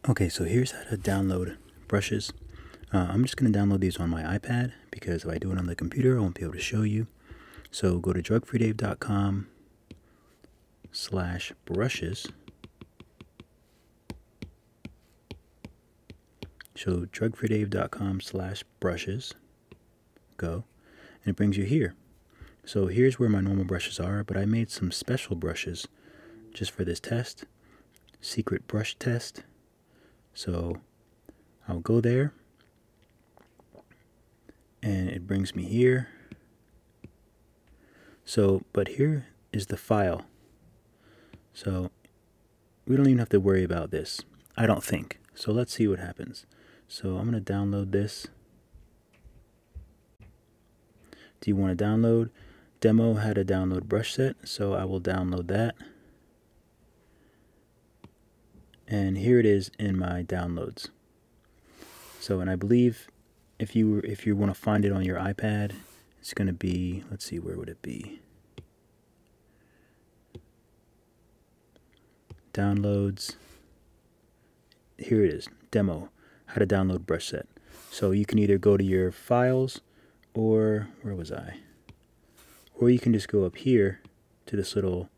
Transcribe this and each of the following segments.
Okay, so here's how to download brushes. I'm just going to download these on my iPad because if I do it on the computer, I won't be able to show you. So go to drugfreedave.com/brushes. So drugfreedave.com/brushes. Go, and it brings you here. So here's where my normal brushes are, but I made some special brushes just for this test. Secret brush test. So I'll go there, and it brings me here. So, but here is the file. So we don't even have to worry about this, I don't think. So let's see what happens. So I'm going to download this. Do you want to download? Demo how to download brush set. So I will download that. And here it is in my downloads. So, and I believe if you want to find it on your iPad, it's going to be, let's see, where would it be? Downloads. Here it is, demo, how to download brush set. So you can either go to your files, or where was I? Or you can just go up here to this little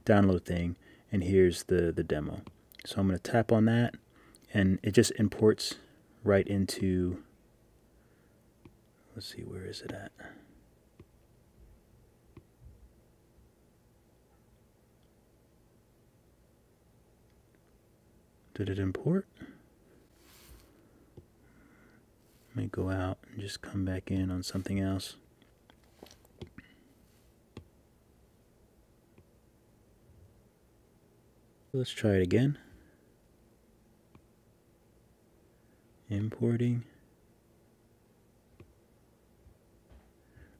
download thing, and here's the demo. So I'm going to tap on that, and it just imports right into, let's see, where is it at? Did it import? Let me go out and just come back in on something else. Let's try it again. Importing.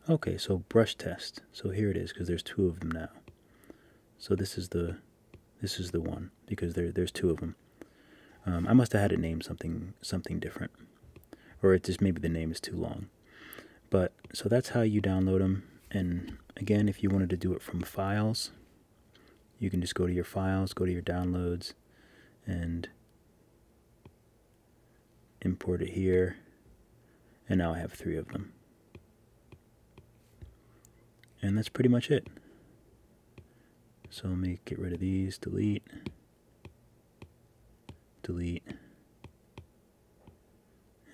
Okay, so brush test. So here it is, because there's two of them now. So this is the one, because there's two of them. I must have had it named something different, or it just maybe the name is too long. But so that's how you download them. And again, if you wanted to do it from files, you can just go to your files, go to your downloads, and import it here. And now I have 3 of them. And that's pretty much it. So let me get rid of these, delete,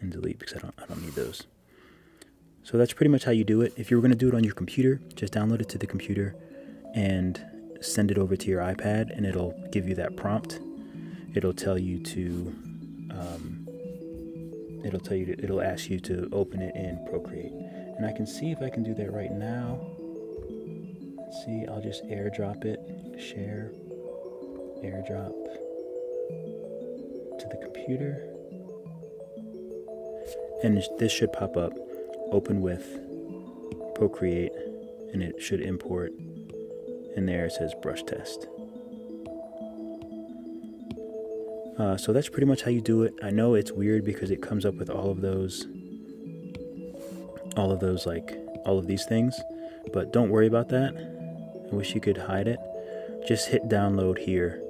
and delete, because I don't need those. So that's pretty much how you do it. If you were going to do it on your computer, just download it to the computer and send it over to your iPad, and it'll give you that prompt. It'll tell you to it'll ask you to open it in Procreate. And I can see if I can do that right now. Let's see, I'll just airdrop it, share, airdrop to the computer. And this should pop up, open with Procreate, and it should import. And there it says brush test. So that's pretty much how you do it. I know it's weird because it comes up with all of these things, but don't worry about that. I wish you could hide it. Just hit download here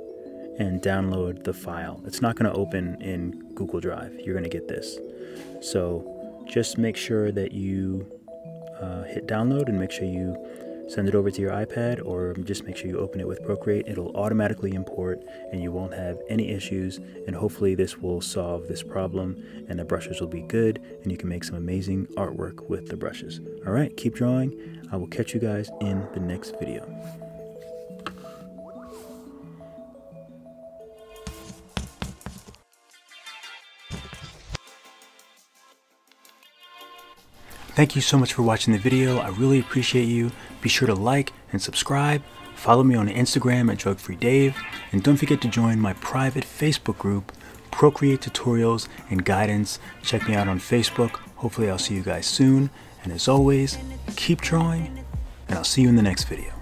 and download the file. It's not going to open in Google Drive. You're going to get this. So just make sure that you hit download, and make sure you send it over to your iPad, or just make sure you open it with Procreate. It'll automatically import, and you won't have any issues, and hopefully this will solve this problem, and the brushes will be good, and you can make some amazing artwork with the brushes. All right, keep drawing. I will catch you guys in the next video. Thank you so much for watching the video. I really appreciate you. Be sure to like and subscribe. Follow me on Instagram at DrugFreeDave. And don't forget to join my private Facebook group, Procreate Tutorials and Guidance. Check me out on Facebook. Hopefully I'll see you guys soon. And as always, keep drawing, and I'll see you in the next video.